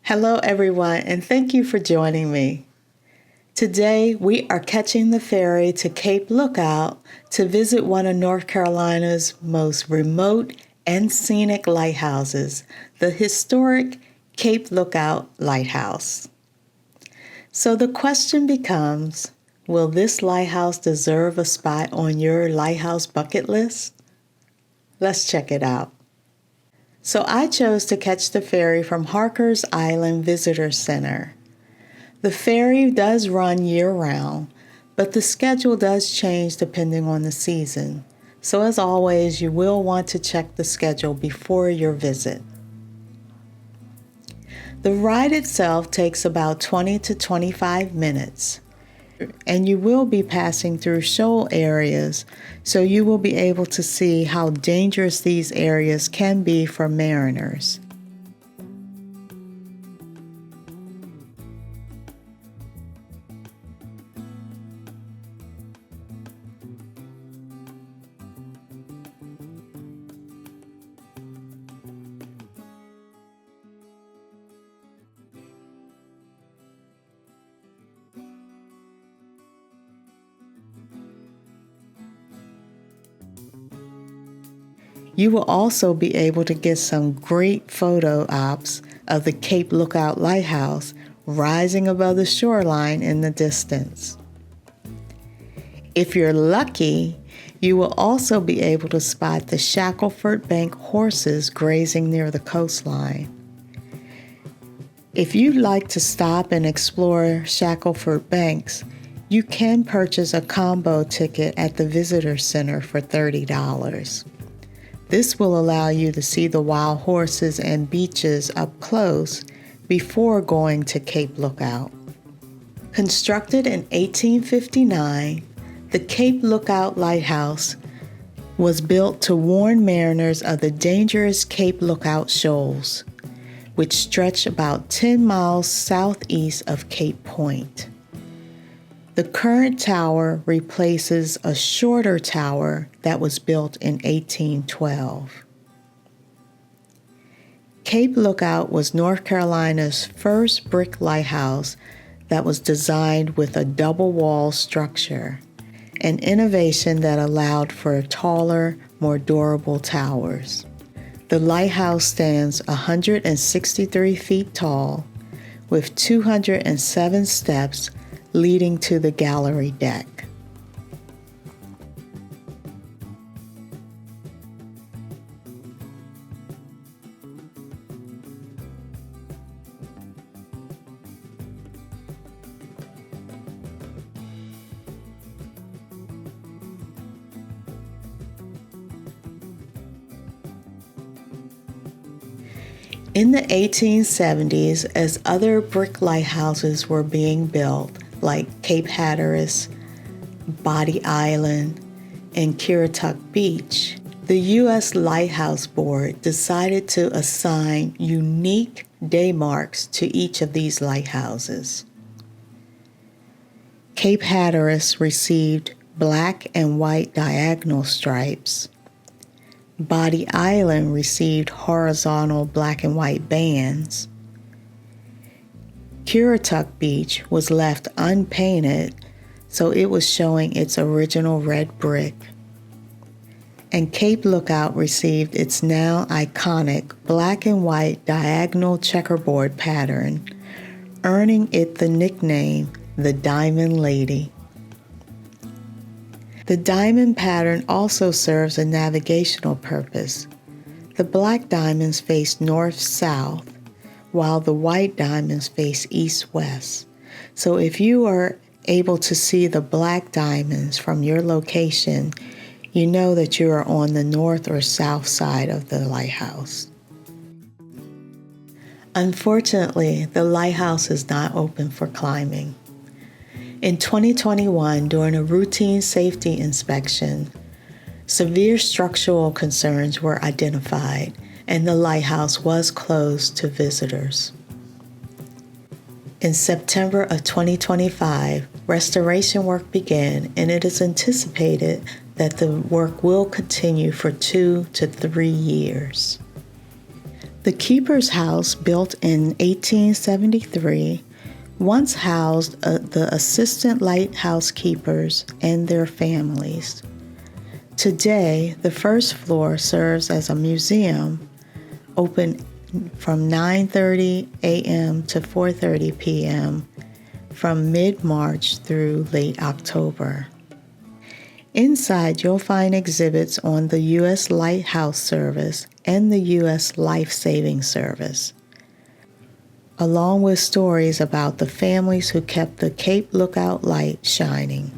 Hello, everyone, and thank you for joining me. Today, we are catching the ferry to Cape Lookout to visit one of North Carolina's most remote and scenic lighthouses, the historic Cape Lookout Lighthouse. So the question becomes, will this lighthouse deserve a spot on your lighthouse bucket list? Let's check it out. So I chose to catch the ferry from Harkers Island Visitor Center. The ferry does run year-round, but the schedule does change depending on the season. So as always, you will want to check the schedule before your visit. The ride itself takes about 20 to 25 minutes, and you will be passing through shoal areas, so you will be able to see how dangerous these areas can be for mariners. You will also be able to get some great photo ops of the Cape Lookout Lighthouse rising above the shoreline in the distance. If you're lucky, you will also be able to spot the Shackleford Bank horses grazing near the coastline. If you'd like to stop and explore Shackleford Banks, you can purchase a combo ticket at the Visitor Center for $30. This will allow you to see the wild horses and beaches up close before going to Cape Lookout. Constructed in 1859, the Cape Lookout Lighthouse was built to warn mariners of the dangerous Cape Lookout shoals, which stretch about 10 miles southeast of Cape Point. The current tower replaces a shorter tower that was built in 1812. Cape Lookout was North Carolina's first brick lighthouse that was designed with a double wall structure, an innovation that allowed for taller, more durable towers. The lighthouse stands 163 feet tall with 207 steps leading to the gallery deck. In the 1870s, as other brick lighthouses were being built, like Cape Hatteras, Body Island, and Currituck Beach, the U.S. Lighthouse Board decided to assign unique day marks to each of these lighthouses. Cape Hatteras received black and white diagonal stripes. Body Island received horizontal black and white bands. Currituck Beach was left unpainted, so it was showing its original red brick. And Cape Lookout received its now iconic black and white diagonal checkerboard pattern, earning it the nickname the Diamond Lady. The diamond pattern also serves a navigational purpose. The black diamonds face north-south, while the white diamonds face east-west. So if you are able to see the black diamonds from your location, you know that you are on the north or south side of the lighthouse. Unfortunately, the lighthouse is not open for climbing. In 2021, during a routine safety inspection, severe structural concerns were identified, and the lighthouse was closed to visitors. In September of 2025, restoration work began, and it is anticipated that the work will continue for 2 to 3 years. The keeper's house, built in 1873, once housed the assistant lighthouse keepers and their families. Today, the first floor serves as a museum, open from 9:30 a.m. to 4:30 p.m. from mid-March through late October. Inside, you'll find exhibits on the U.S. Lighthouse Service and the U.S. Life-Saving Service, along with stories about the families who kept the Cape Lookout light shining.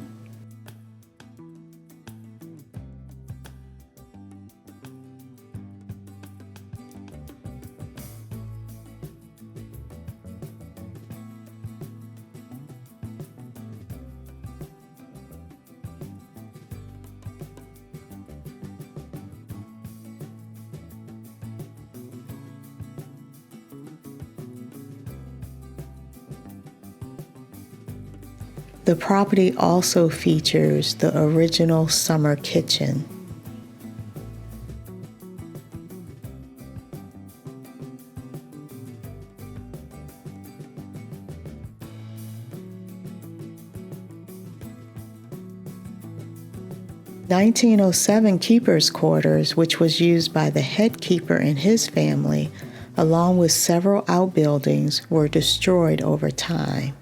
The property also features the original summer kitchen. The 1907 keeper's quarters, which was used by the head keeper and his family, along with several outbuildings, were destroyed over time.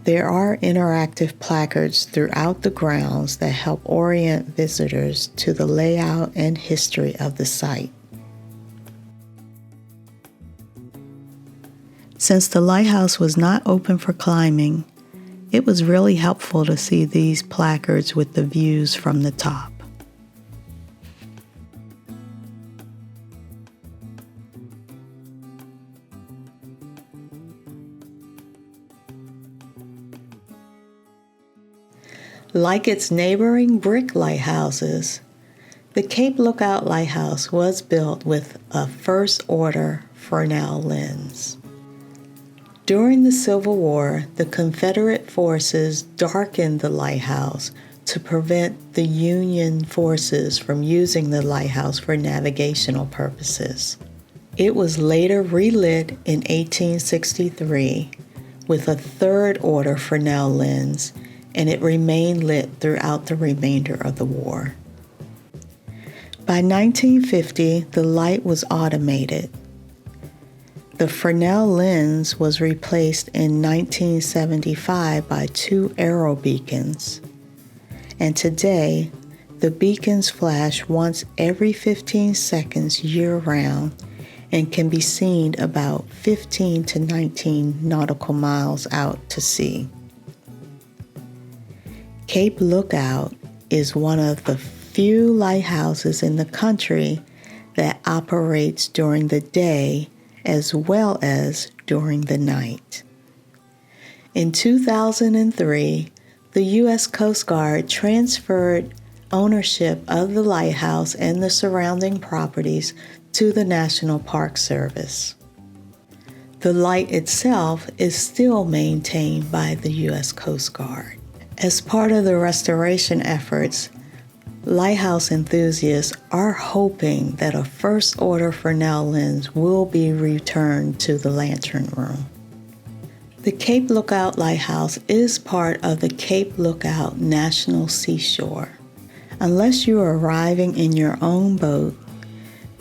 There are interactive placards throughout the grounds that help orient visitors to the layout and history of the site. Since the lighthouse was not open for climbing, it was really helpful to see these placards with the views from the top. Like its neighboring brick lighthouses, the Cape Lookout Lighthouse was built with a first-order Fresnel lens. During the Civil War, the Confederate forces darkened the lighthouse to prevent the Union forces from using the lighthouse for navigational purposes. It was later relit in 1863 with a third-order Fresnel lens, and it remained lit throughout the remainder of the war. By 1950, the light was automated. The Fresnel lens was replaced in 1975 by two aero beacons, and today, the beacons flash once every 15 seconds year-round and can be seen about 15 to 19 nautical miles out to sea. Cape Lookout is one of the few lighthouses in the country that operates during the day as well as during the night. In 2003, the U.S. Coast Guard transferred ownership of the lighthouse and the surrounding properties to the National Park Service. The light itself is still maintained by the U.S. Coast Guard. As part of the restoration efforts, lighthouse enthusiasts are hoping that a first-order Fresnel lens will be returned to the Lantern Room. The Cape Lookout Lighthouse is part of the Cape Lookout National Seashore. Unless you are arriving in your own boat,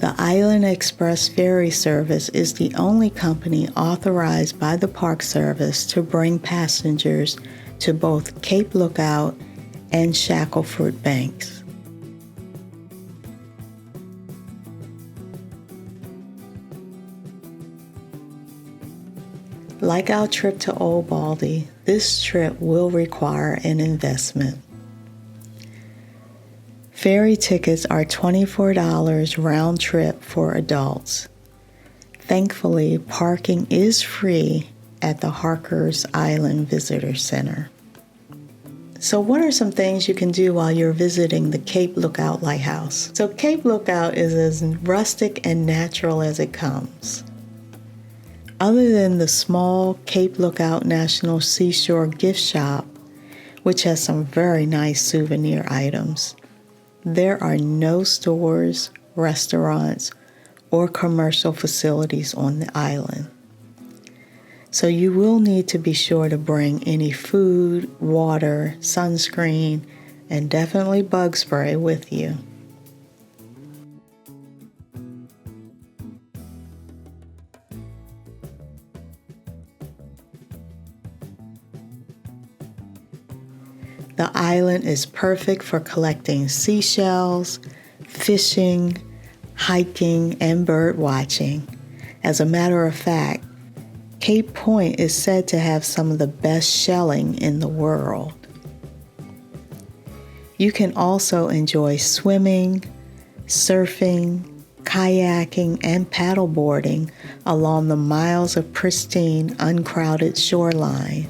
the Island Express ferry service is the only company authorized by the Park Service to bring passengers to both Cape Lookout and Shackleford Banks. Like our trip to Old Baldy, this trip will require an investment. Ferry tickets are $24 round trip for adults. Thankfully, parking is free at the Harkers Island Visitor Center. So what are some things you can do while you're visiting the Cape Lookout Lighthouse? So Cape Lookout is as rustic and natural as it comes. Other than the small Cape Lookout National Seashore gift shop, which has some very nice souvenir items, there are no stores, restaurants, or commercial facilities on the island. So you will need to be sure to bring any food, water, sunscreen, and definitely bug spray with you. The island is perfect for collecting seashells, fishing, hiking, and bird watching. As a matter of fact, Cape Point is said to have some of the best shelling in the world. You can also enjoy swimming, surfing, kayaking, and paddleboarding along the miles of pristine, uncrowded shoreline.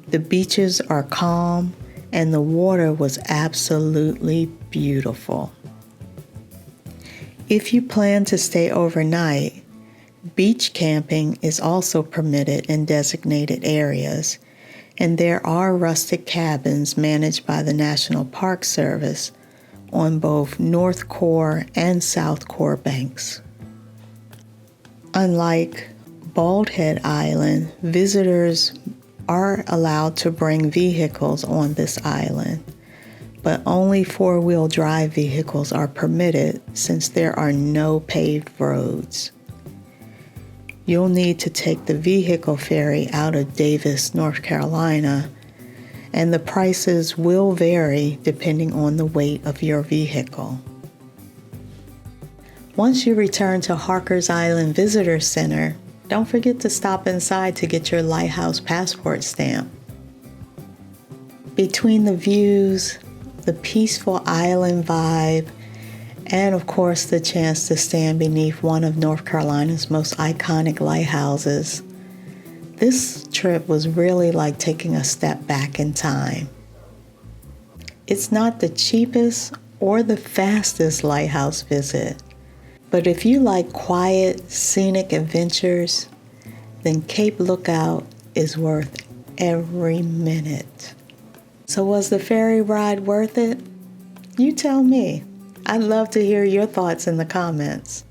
The beaches are calm and the water was absolutely beautiful. If you plan to stay overnight, beach camping is also permitted in designated areas, and there are rustic cabins managed by the National Park Service on both North Core and South Core banks. Unlike Bald Head Island, visitors are allowed to bring vehicles on this island, but only four-wheel drive vehicles are permitted since there are no paved roads. You'll need to take the vehicle ferry out of Davis, North Carolina, and the prices will vary depending on the weight of your vehicle. Once you return to Harkers Island Visitor Center, don't forget to stop inside to get your Lighthouse passport stamp. Between the views, the peaceful island vibe, and of course the chance to stand beneath one of North Carolina's most iconic lighthouses, this trip was really like taking a step back in time. It's not the cheapest or the fastest lighthouse visit, but if you like quiet, scenic adventures, then Cape Lookout is worth every minute. So was the ferry ride worth it? You tell me. I'd love to hear your thoughts in the comments.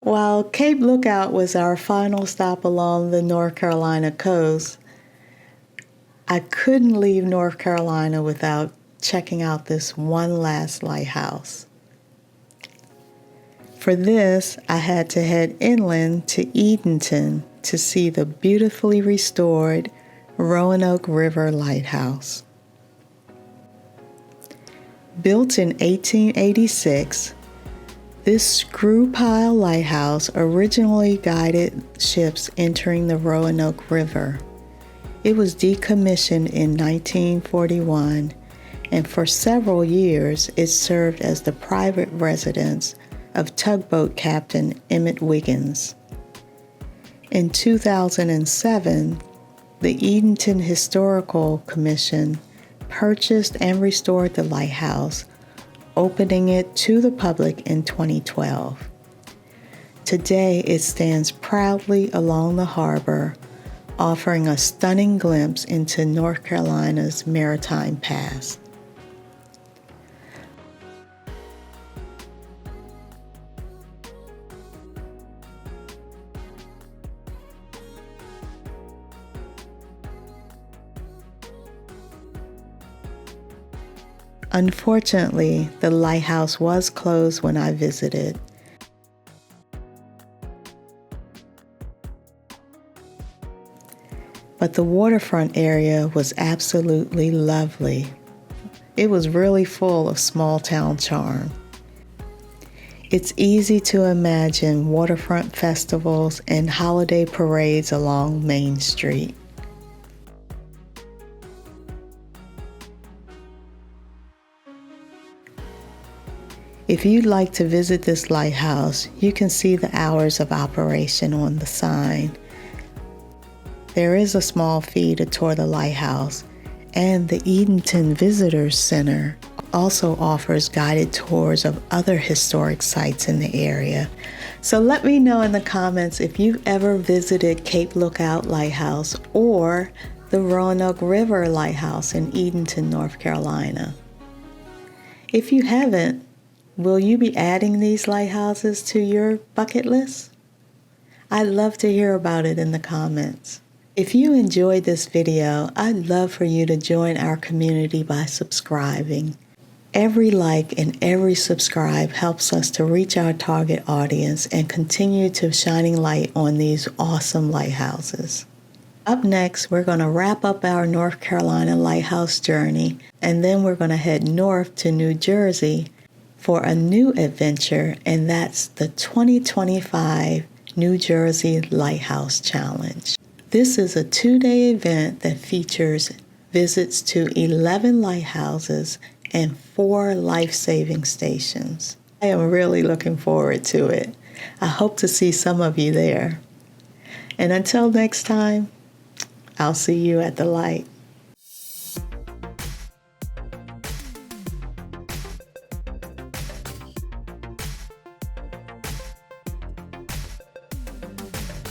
While Cape Lookout was our final stop along the North Carolina coast, I couldn't leave North Carolina without checking out this one last lighthouse. For this, I had to head inland to Edenton to see the beautifully restored Roanoke River Lighthouse. Built in 1886, this screw-pile lighthouse originally guided ships entering the Roanoke River. It was decommissioned in 1941, and for several years it served as the private residence of tugboat captain Emmett Wiggins. In 2007, the Edenton Historical Commission purchased and restored the lighthouse, opening it to the public in 2012. Today, it stands proudly along the harbor, offering a stunning glimpse into North Carolina's maritime past. Unfortunately, the lighthouse was closed when I visited. But the waterfront area was absolutely lovely. It was really full of small town charm. It's easy to imagine waterfront festivals and holiday parades along Main Street. If you'd like to visit this lighthouse, you can see the hours of operation on the sign. There is a small fee to tour the lighthouse, and the Edenton Visitor Center also offers guided tours of other historic sites in the area. So let me know in the comments if you've ever visited Cape Lookout Lighthouse or the Roanoke River Lighthouse in Edenton, North Carolina. If you haven't, will you be adding these lighthouses to your bucket list? I'd love to hear about it in the comments. If you enjoyed this video, I'd love for you to join our community by subscribing. Every like and every subscribe helps us to reach our target audience and continue to shining light on these awesome lighthouses. Up next, we're going to wrap up our North Carolina lighthouse journey, and then we're going to head north to New Jersey for a new adventure, and that's the 2025 New Jersey Lighthouse Challenge. This is a 2-day event that features visits to 11 lighthouses and 4 life-saving stations. I am really looking forward to it. I hope to see some of you there. And until next time, I'll see you at the light.